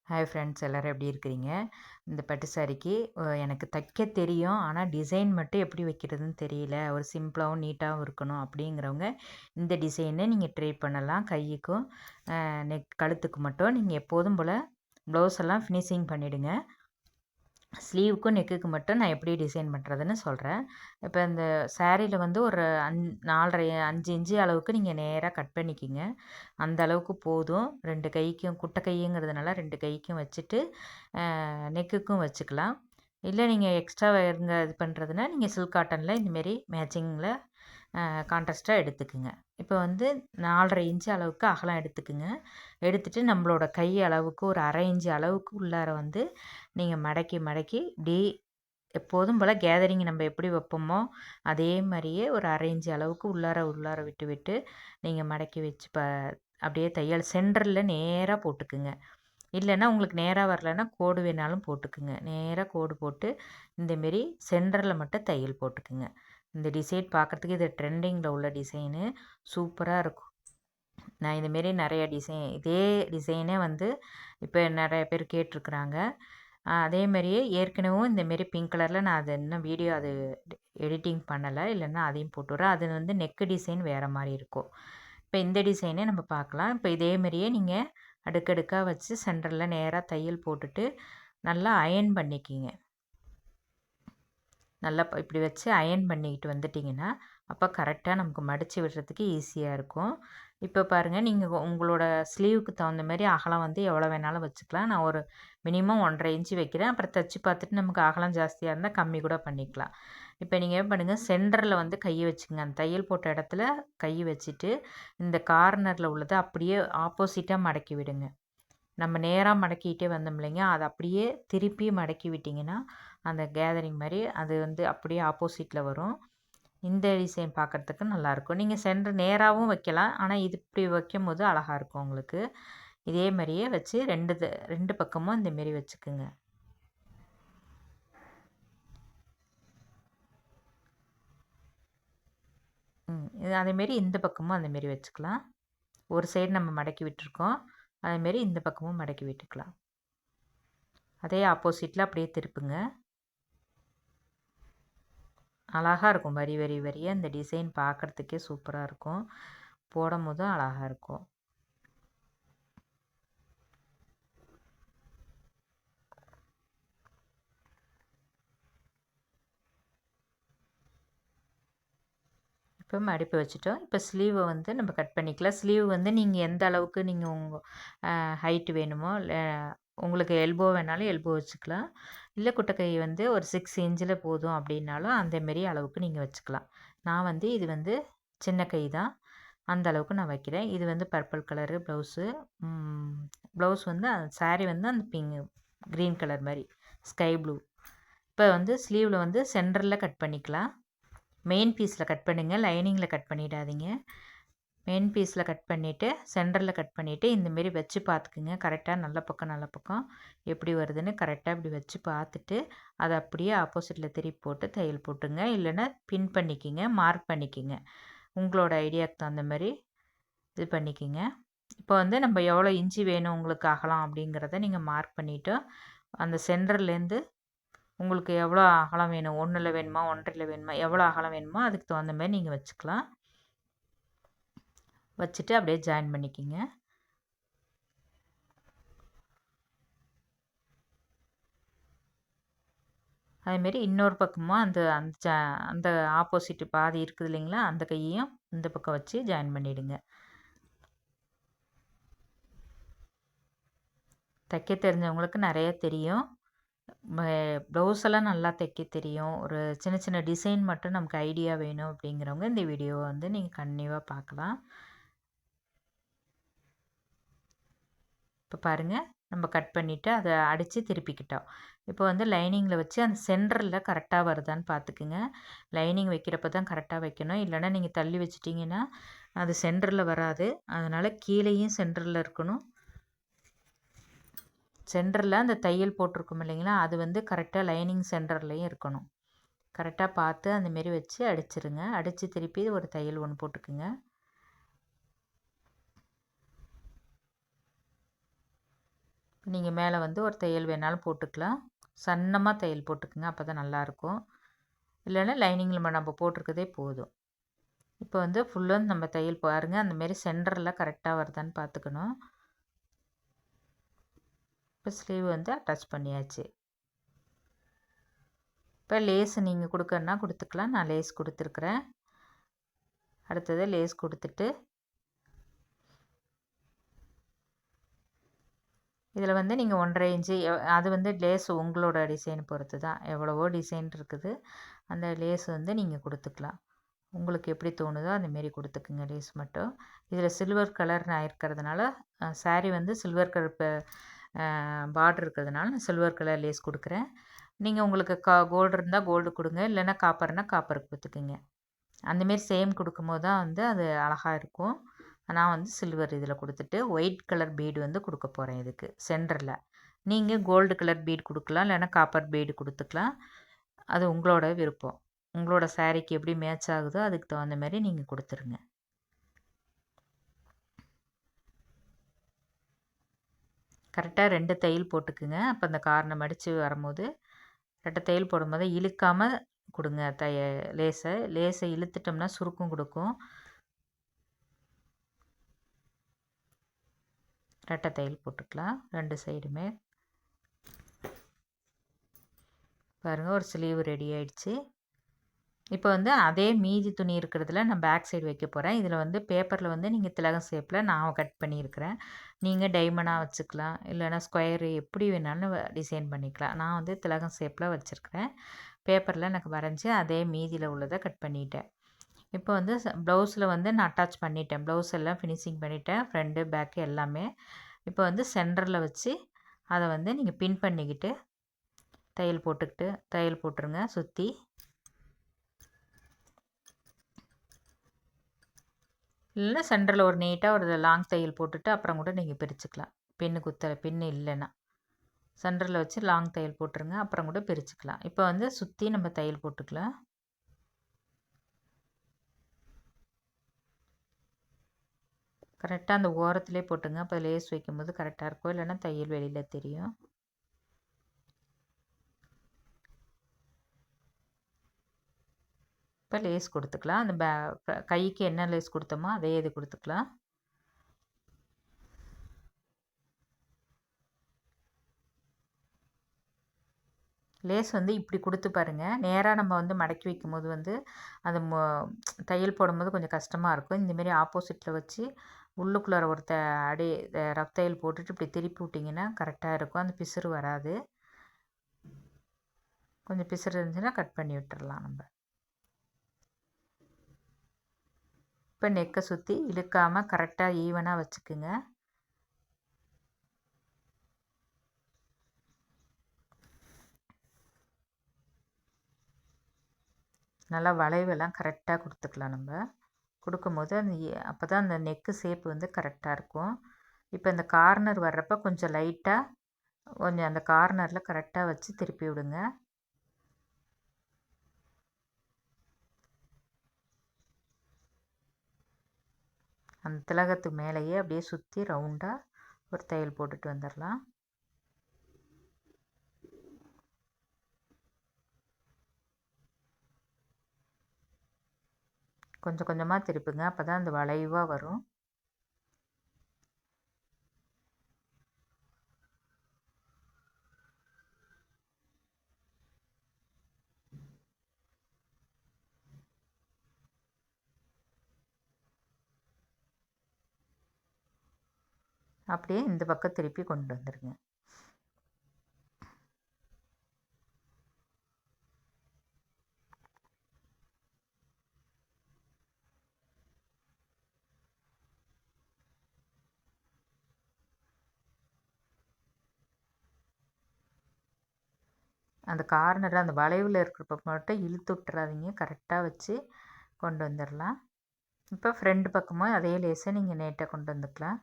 Hi friends, எல்லோரும் எப்படி இருக்கிறீங்க? இந்த பட்டு சாரிக்கு எனக்கு தைக்க தெரியும், ஆனால் டிசைன் மட்டும் எப்படி வைக்கிறதுன்னு தெரியல. ஒரு சிம்பிளாகவும் நீட்டாகவும் இருக்கணும் அப்படிங்கிறவங்க இந்த டிசைனை நீங்கள் ட்ரை பண்ணலாம். கைக்கும் நெக் கழுத்துக்கு மட்டும் நீங்கள் எப்போதும் போல் ப்ளவுஸ் எல்லாம் ஃபினிஷிங் பண்ணிவிடுங்க. ஸ்லீவுக்கும் நெக்குக்கு மட்டும் நான் எப்படி டிசைன் பண்ணுறதுன்னு சொல்கிறேன். இப்போ இந்த சாரியில் வந்து ஒரு 4.5 5 இன்ச்சு அளவுக்கு நீங்கள் நேராக கட் பண்ணிக்கிங்க. அந்த அளவுக்கு போதும். 2 கைக்கும் குட்டை கைங்கிறதுனால 2 கைக்கும் வச்சுட்டு நெக்குக்கும் வச்சுக்கலாம். இல்லை நீங்கள் எக்ஸ்ட்ரா இருங்க இது பண்ணுறதுனா நீங்கள் சில்க் காட்டனில் இந்தமாரி மேட்சிங்கில் கான்ட்ராஸ்ட்டாக எடுத்துக்குங்க. இப்போ வந்து 4.5 இன்ச்சு அளவுக்கு அகலம் எடுத்துக்குங்க. எடுத்துகிட்டு நம்மளோட கை அளவுக்கு ஒரு 1/2 இன்ச்சு அளவுக்கு உள்ளார வந்து நீங்கள் மடக்கி மடக்கி இப்படி எப்போதும் போல் கேதரிங் நம்ம எப்படி வைப்போமோ அதே மாதிரியே ஒரு 1/2 இன்ச்சு அளவுக்கு உள்ளார விட்டு விட்டு நீங்கள் மடக்கி வச்சு அப்படியே தையல் சென்டரில் நேராக போட்டுக்குங்க. இல்லைன்னா உங்களுக்கு நேராக வரலைன்னா கோடு வேணாலும் போட்டுக்குங்க. நேராக கோடு போட்டு இந்தமாரி சென்டரில் மட்டும் தையல் போட்டுக்குங்க. இந்த டிசைன் பார்க்குறதுக்கு இது ட்ரெண்டிங்கில் உள்ள டிசைனு சூப்பராக இருக்கும். நான் இதுமாரி நிறைய இதே டிசைனே வந்து இப்போ நிறைய பேர் கேட்டிருக்குறாங்க. அதேமாரியே ஏற்கனவும் இந்தமாரி பிங்க் கலரில் நான் அது இன்னும் வீடியோ அது எடிட்டிங் பண்ணலை, இல்லைன்னா அதையும் போட்டுவிட்றேன். அது வந்து நெக்கு டிசைன் வேறு மாதிரி இருக்கும். இப்போ இந்த டிசைனே நம்ம பார்க்கலாம். இப்போ இதேமாரியே நீங்கள் அடுக்கடுக்காக வச்சு சென்டரில் நேராக தையல் போட்டுட்டு நல்லா அயர்ன் பண்ணிக்கிங்க. நல்லா இப்படி வச்சு அயர்ன் பண்ணிக்கிட்டு வந்துட்டிங்கன்னா அப்போ கரெக்டாக நமக்கு மடித்து விடுறதுக்கு ஈஸியாக இருக்கும். இப்போ பாருங்கள், நீங்கள் உங்களோட ஸ்லீவுக்கு தகுந்த மாதிரி அகலம் வந்து எவ்வளோ வேணாலும் வச்சுக்கலாம். நான் ஒரு மினிமம் 1.5 இன்ச்சு வைக்கிறேன். அப்புறம் தைச்சி பார்த்துட்டு நமக்கு அகலம் ஜாஸ்தியாக இருந்தால் கம்மி கூட பண்ணிக்கலாம். இப்போ நீங்கள் என்ன பண்ணுங்கள், சென்டரில் வந்து கையை வச்சுக்கங்க. அந்த தையல் போட்ட இடத்துல கை வச்சுட்டு இந்த கார்னரில் உள்ளதை அப்படியே ஆப்போசிட்டாக மடக்கி விடுங்க. நம்ம நேராக மடக்கிட்டே வந்தோம் இல்லைங்க, அதை அப்படியே திருப்பி மடக்கி விட்டிங்கன்னா அந்த கேதரிங் மாதிரி அது வந்து அப்படியே ஆப்போசிட்டில் வரும். இந்த டிசைன் பார்க்குறதுக்கு நல்லாயிருக்கும். நீங்கள் சென்டர் நேராகவும் வைக்கலாம், ஆனால் இது இப்படி வைக்கும்போது அழகாக இருக்கும் உங்களுக்கு. இதே மாதிரியே வச்சு ரெண்டு பக்கமும் இந்தமாரி வச்சுக்குங்க. அதேமாரி இந்த பக்கமும் அந்தமாரி வச்சுக்கலாம். ஒரு சைடு நம்ம மடக்கி விட்டுருக்கோம், அதேமாரி இந்த பக்கமும் மடக்கி விட்டுக்கலாம். அதே ஆப்போசிட்டில் அப்படியே திருப்புங்க. அழகாக இருக்கும். வரி வரி வரியாக இந்த டிசைன் பார்க்குறதுக்கே சூப்பராக இருக்கும். போடும் போதும் அழகாக இருக்கும். இப்போ மடிப்பு வச்சுட்டோம். இப்போ ஸ்லீவை வந்து நம்ம கட் பண்ணிக்கலாம். ஸ்லீவ் வந்து நீங்கள் எந்த அளவுக்கு நீங்கள் உங்கள் ஹைட்டு வேணுமோ, இல்லை உங்களுக்கு எல்போ வேணாலும் எல்போ வச்சுக்கலாம். இல்லை குட்டக்கை வந்து ஒரு 6 இன்ச்சில் போதும் அப்படின்னாலும் அந்தமாரி அளவுக்கு நீங்கள் வச்சுக்கலாம். நான் வந்து இது வந்து சின்ன கை தான், அந்த அளவுக்கு நான் வைக்கிறேன். இது வந்து பர்பிள் கலரு ப்ளவுஸு. ப்ளவுஸ் வந்து சாரீ வந்து அந்த க்ரீன் கலர் மாதிரி ஸ்கை ப்ளூ. இப்போ வந்து ஸ்லீவில் வந்து சென்டரில் கட் பண்ணிக்கலாம். மெயின் பீஸில் கட் பண்ணுங்கள், லைனிங்கில் கட் பண்ணிடாதீங்க. மெயின் பீஸில் கட் பண்ணிவிட்டு சென்டரில் கட் பண்ணிவிட்டு இந்தமாரி வச்சு பார்த்துக்குங்க. கரெக்டாக நல்ல பக்கம் எப்படி வருதுன்னு கரெக்டாக இப்படி வச்சு பார்த்துட்டு அதை அப்படியே ஆப்போசிட்டில் திருப்பி போட்டு தையல் போட்டுங்க. இல்லைன்னா பின் பண்ணிக்கிங்க, மார்க் பண்ணிக்கிங்க. உங்களோட ஐடியாவுக்கு தகுந்த மாதிரி இது பண்ணிக்கிங்க. இப்போ வந்து நம்ம எவ்வளோ இன்ச்சு வேணும் உங்களுக்கு அகலம் அப்படிங்கிறத நீங்கள் மார்க் பண்ணிவிட்டு அந்த சென்டர்லேருந்து உங்களுக்கு எவ்வளோ அகலம் வேணும், 1ல் வேணுமா 1.5ல் வேணுமா, எவ்வளோ அகலம் வேணுமோ அதுக்கு தகுந்த மாதிரி நீங்கள் வச்சுக்கலாம். வச்சுட்டு அப்படியே ஜாயின் பண்ணிக்கிங்க. அதேமாரி இன்னொரு பக்கமும் அந்த அந்த அந்த ஆப்போசிட் பாதி இருக்குது இல்லைங்களா, அந்த கையையும் இந்த பக்கம் வச்சு ஜாயின் பண்ணிவிடுங்க. தைக்க தெரிஞ்சவங்களுக்கு நிறைய தெரியும். ப்ளவுஸெல்லாம் நல்லா தைக்க தெரியும். ஒரு சின்ன சின்ன டிசைன் மட்டும் நமக்கு ஐடியா வேணும் அப்படிங்கிறவங்க இந்த வீடியோவை வந்து நீங்கள் கண்டினியூவாக பார்க்கலாம். இப்போ பாருங்கள், நம்ம கட் பண்ணிவிட்டு அதை அடித்து திருப்பிக்கிட்டோம். இப்போ வந்து லைனிங்கில் வச்சு அந்த சென்டரில் கரெக்டாக வருதான்னு பார்த்துக்குங்க. லைனிங் வைக்கிறப்ப தான் கரெக்டாக வைக்கணும், இல்லைன்னா நீங்கள் தள்ளி வச்சிட்டிங்கன்னா அது சென்டரில் வராது. அதனால் கீழேயும் சென்டரில் இருக்கணும். சென்டரில் அந்த தையல் போட்டிருக்கும் இல்லைங்களா, அது வந்து கரெக்டாக லைனிங் சென்டர்லேயும் இருக்கணும். கரெக்டாக பார்த்து அந்தமாரி வச்சு அடிச்சிருங்க. அடித்து திருப்பி ஒரு தையல் ஒன்று போட்டுக்குங்க. நீங்கள் மேலே வந்து ஒரு தையல் வேணாலும் போட்டுக்கலாம். சன்னமாக தையல் போட்டுக்குங்க, அப்போ தான் நல்லாயிருக்கும். இல்லைன்னா லைனிங்கில் நம்ம போட்டிருக்கதே போதும். இப்போ வந்து ஃபுல்லும் நம்ம தையல் பாருங்கள், அந்தமாரி சென்டரில் கரெக்டாக வருதான்னு பார்த்துக்கணும். இப்போ ஸ்லீவ் வந்து அட்டாச் பண்ணியாச்சு. இப்போ லேஸ் நீங்கள் கொடுக்கறனா கொடுத்துக்கலாம், நான் லேஸ் கொடுத்துருக்குறேன். அடுத்தது லேஸ் கொடுத்துட்டு இதில் வந்து நீங்கள் 1.5 இன்ச்சு அது வந்து லேஸ் உங்களோட டிசைன் பொறுத்து தான், எவ்வளவோ டிசைன் இருக்குது. அந்த லேஸ் வந்து நீங்கள் கொடுத்துக்கலாம், உங்களுக்கு எப்படி தோணுதோ அந்தமாரி கொடுத்துக்குங்க லேஸ் மட்டும். இதில் சில்வர் கலர் நான் இருக்கிறதுனால சாரீ வந்து சில்வர் கலர் இப்போ பார்டர் இருக்கிறதுனால நான் சில்வர் கலர் லேஸ் கொடுக்குறேன். நீங்கள் உங்களுக்கு கோல்டு இருந்தால் கோல்டு கொடுங்க, இல்லைன்னா காப்பர்னால் காப்பர் கொடுத்துக்குங்க. அந்தமாரி சேம் கொடுக்கும்போது தான் வந்து அது அழகாக இருக்கும். நான் வந்து சில்வர் இதில் கொடுத்துட்டு ஒயிட் கலர் பீடு வந்து கொடுக்க போகிறேன் இதுக்கு சென்டரில். நீங்கள் கோல்டு கலர் பீடு கொடுக்கலாம், இல்லைன்னா காப்பர் பீடு கொடுத்துக்கலாம். அது உங்களோட விருப்பம். உங்களோட சாரீக்கு எப்படி மேட்ச் ஆகுதோ அதுக்கு தகுந்த மாதிரி நீங்கள் கொடுத்துருங்க. கரெக்டாக 2 தையல் போட்டுக்குங்க. அப்போ அந்த கார்னை மடித்து வரும்போது 2 தையல் போடும்போது இழுக்காமல் கொடுங்க. லேஸை இழுத்துட்டோம்னா சுருக்கம் கொடுக்கும். 2 தையல் போட்டுக்கலாம் 2 சைடுமே. பாருங்கள், ஒரு ஸ்லீவ் ரெடி ஆயிடுச்சு. இப்போ வந்து அதே மீதி துணி இருக்கிறதுல நான் பேக் சைடு வைக்க போகிறேன். இதில் வந்து பேப்பரில் வந்து நீங்கள் திலகம் ஷேப்பில் நான் கட் பண்ணியிருக்கிறேன். நீங்கள் டைமண்டாக வச்சுக்கலாம், இல்லைன்னா ஸ்கொயரு எப்படி வேணாலும் டிசைன் பண்ணிக்கலாம். நான் வந்து திலகம் ஷேப்பில் வச்சுருக்கிறேன். பேப்பரில் எனக்கு வரைஞ்சி அதே மீதியில் உள்ளதை கட் பண்ணிட்டேன். இப்போ வந்து ப்ளவுஸில் வந்து நான் அட்டாச் பண்ணிட்டேன். ப்ளவுஸ் எல்லாம் ஃபினிஷிங் பண்ணிட்டேன், ஃப்ரண்ட்டு பேக்கு எல்லாமே. இப்போ வந்து சென்டரில் வச்சு அதை வந்து நீங்கள் பின் பண்ணிக்கிட்டு தையல் போட்டுருங்க சுற்றி. இல்லைன்னா சென்டரில் ஒரு நீட்டாக ஒரு லாங் தையல் போட்டுட்டு அப்புறம் கூட நீங்கள் பிரிச்சுக்கலாம். பின்னு இல்லைன்னா சென்டரில் வச்சு லாங் தையல் போட்டுருங்க, அப்புறம் கூட பிரிச்சுக்கலாம். இப்போ வந்து சுற்றி நம்ம தையல் போட்டுக்கலாம். கரெக்டாக அந்த ஓரத்துலேயே போட்டுங்க, அப்போ லேஸ் வைக்கும்போது கரெக்டாக இருக்கும், இல்லைன்னா தையல் வெளியில் தெரியும். இப்போ லேஸ் கொடுத்துக்கலாம். அந்த கைக்கு என்ன லேஸ் கொடுத்தோமோ அதே இது கொடுத்துக்கலாம். லேஸ் வந்து இப்படி கொடுத்து பாருங்கள். நேராக நம்ம வந்து மடக்கி வைக்கும்போது வந்து அது தையல் போடும்போது கொஞ்சம் கஷ்டமாக இருக்கும். இந்தமாரி ஆப்போசிட்டில் வச்சு உள்ளுக்குள்ளார ஒரு அடி ரஃப் தையல் போட்டுட்டு இப்படி திருப்பி விட்டிங்கன்னா கரெக்டாக இருக்கும், அந்த பிசுறு வராது. கொஞ்சம் பிசுறு இருந்துச்சுன்னா கட் பண்ணி விட்டுறலாம் நம்ம. இப்போ நெக்கை சுற்றி இழுக்காமல் கரெக்டாக ஈவனாக வச்சுக்குங்க. நல்லா வளைவெல்லாம் கரெக்டாக கொடுத்துக்கலாம் நம்ம. கொடுக்கும்போது அந்த அப்போ தான் அந்த நெக்கு ஷேப் வந்து கரெக்டாக இருக்கும். இப்போ இந்த கார்னர் வர்றப்போ கொஞ்சம் லைட்டாக கொஞ்சம் அந்த கார்னரில் கரெக்டாக வச்சு திருப்பி விடுங்க. அந்த திலகத்து மேலேயே அப்படியே சுற்றி ரவுண்டாக ஒரு தையல் போட்டுட்டு வந்துடலாம். கொஞ்சம் கொஞ்சமாக திருப்புங்க, அப்போ தான் அந்த வளைவாக வரும். அப்படியே இந்த பக்கம் திருப்பி கொண்டு வந்துடுங்க. அந்த கார்னர் அந்த வளைவில் இருக்கிறப்ப மட்டும் இழுத்து விட்டுறாதீங்க, கரெக்டாக வச்சு கொண்டு வந்துடலாம். இப்போ ஃப்ரண்ட் பக்கமும் அதே லேஸை நீங்கள் நீட்டாக கொண்டு வந்துக்கலாம்.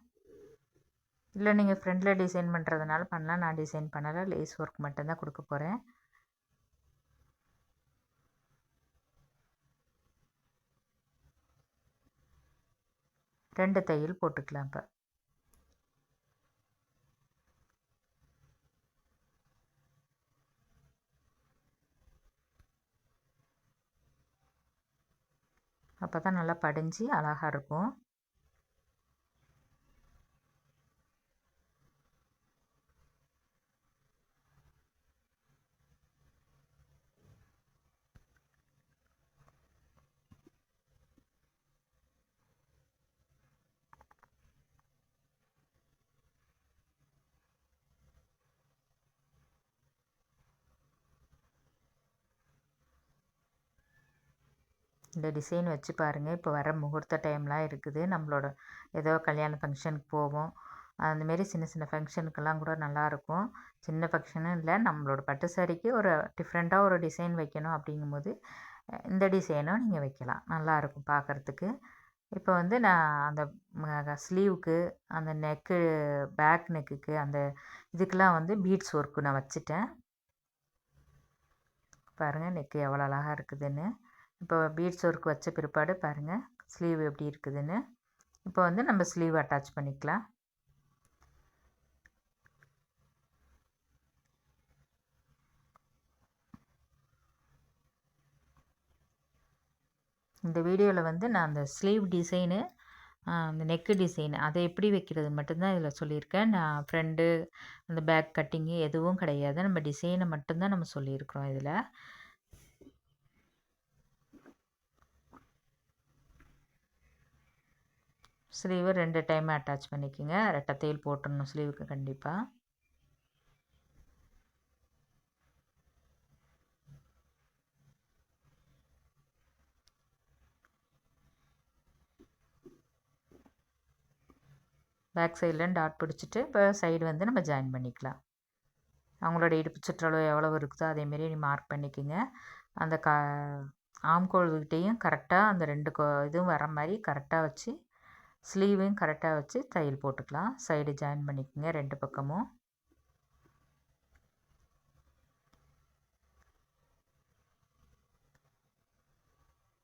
இல்லை நீங்கள் ஃப்ரண்டில் டிசைன் பண்ணுறதுனால பண்ணலாம், நான் டிசைன் பண்ணலை, லேஸ் ஒர்க் மட்டும்தான் கொடுக்க போகிறேன். ரெண்டு தையல் போட்டுக்கலாம். இப்போ அப்போ தான் நல்லா படிஞ்சு அழகாக இருக்கும். இந்த டிசைன் வச்சு பாருங்கள். இப்போ வர முகூர்த்த டைம்லாம் இருக்குது. நம்மளோட ஏதோ கல்யாண ஃபங்க்ஷனுக்கு போவோம். அந்தமாரி சின்ன சின்ன ஃபங்க்ஷனுக்கெல்லாம் கூட நல்லாயிருக்கும். சின்ன ஃபங்க்ஷனும் இல்லை, நம்மளோட பட்டு சாரிக்கு ஒரு டிஃப்ரெண்ட்டாக ஒரு டிசைன் வைக்கணும் அப்படிங்கும்போது இந்த டிசைனும் நீங்கள் வைக்கலாம். நல்லாயிருக்கும் பார்க்குறதுக்கு. இப்போ வந்து நான் அந்த ஸ்லீவுக்கு, அந்த நெக்கு, பேக் நெக்குக்கு, அந்த இதுக்கெலாம் வந்து பீட்ஸ் ஒர்க்கு நான் வச்சுட்டேன். பாருங்கள் நெக்கு எவ்வளோ அழகாக இருக்குதுன்னு. இப்போ பீட்ஸ் ஒர்க் வச்ச பிற்பாடு பாருங்கள் ஸ்லீவ் எப்படி இருக்குதுன்னு. இப்போ வந்து நம்ம ஸ்லீவ் அட்டாச் பண்ணிக்கலாம். இந்த வீடியோவில் வந்து நான் அந்த ஸ்லீவ் டிசைனு, அந்த நெக்கு டிசைன் அதை எப்படி வைக்கிறது மட்டும்தான் இதில் சொல்லியிருக்கேன். நான் ஃப்ரண்ட்டு அந்த பேக் கட்டிங்கு எதுவும் கிடையாது. நம்ம டிசைனை மட்டும்தான் நம்ம சொல்லியிருக்கிறோம் இதில். ஸ்லீவை 2 டைம் அட்டாச் பண்ணிக்கோங்க. ரெட்டை தையல் போட்டுடணும் ஸ்லீவுக்கு கண்டிப்பாக. பேக் சைடில் டாட் பிடிச்சிட்டு இப்போ சைடு வந்து நம்ம ஜாயின் பண்ணிக்கலாம். அவங்களோட இடுப்பு சுற்றளவு எவ்வளோ இருக்குதோ அதேமாரி மார்க் பண்ணிக்கோங்க. அந்த ஆம்கோல்கிட்டையும் கரெக்டாக அந்த 2 இதுவும் வர மாதிரி கரெக்டாக வச்சு ஸ்லீவையும் கரெக்டாக வச்சு தையல் போட்டுக்கலாம். சைடு ஜாயின் பண்ணிக்கோங்க 2 பக்கமும்.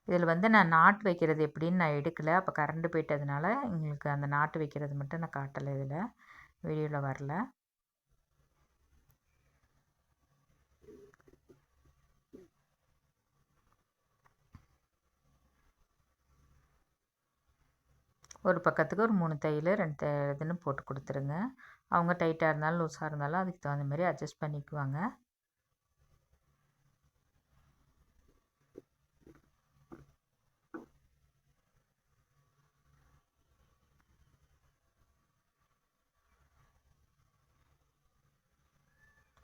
இதில் வந்து நான் நாட்டு வைக்கிறது எப்படின்னு நான் எடுக்கலை. அப்போ கரண்டு போயிட்டதுனால எங்களுக்கு அந்த நாட்டு வைக்கிறது மட்டும் நான் காட்டலை, இதில் வீடியோவில் வரல. ஒரு பக்கத்துக்கு ஒரு 3 தையல் 2 இதுன்னு போட்டு கொடுத்துருங்க. அவங்க டைட்டாக இருந்தாலும் லூஸாக இருந்தாலும் அதுக்கு தகுந்த மாதிரி அட்ஜஸ்ட் பண்ணிக்குவாங்க.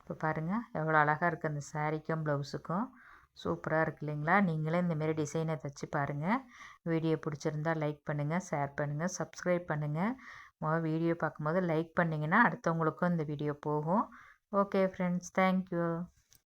இப்போ பாருங்கள் எவ்வளோ அழகாக இருக்குது அந்த சாரீக்கும் ப்ளவுஸுக்கும். சூப்பராக இருக்குது இல்லைங்களா? நீங்களே இந்தமாரி டிசைனை தைச்சி பாருங்கள். வீடியோ பிடிச்சிருந்தா லைக் பண்ணுங்கள், ஷேர் பண்ணுங்கள், சப்ஸ்கிரைப் பண்ணுங்கள். வீடியோ பார்க்கும்போது லைக் பண்ணிங்கன்னா அடுத்தவங்களுக்கும் இந்த வீடியோ போகும். Okay friends, thank you.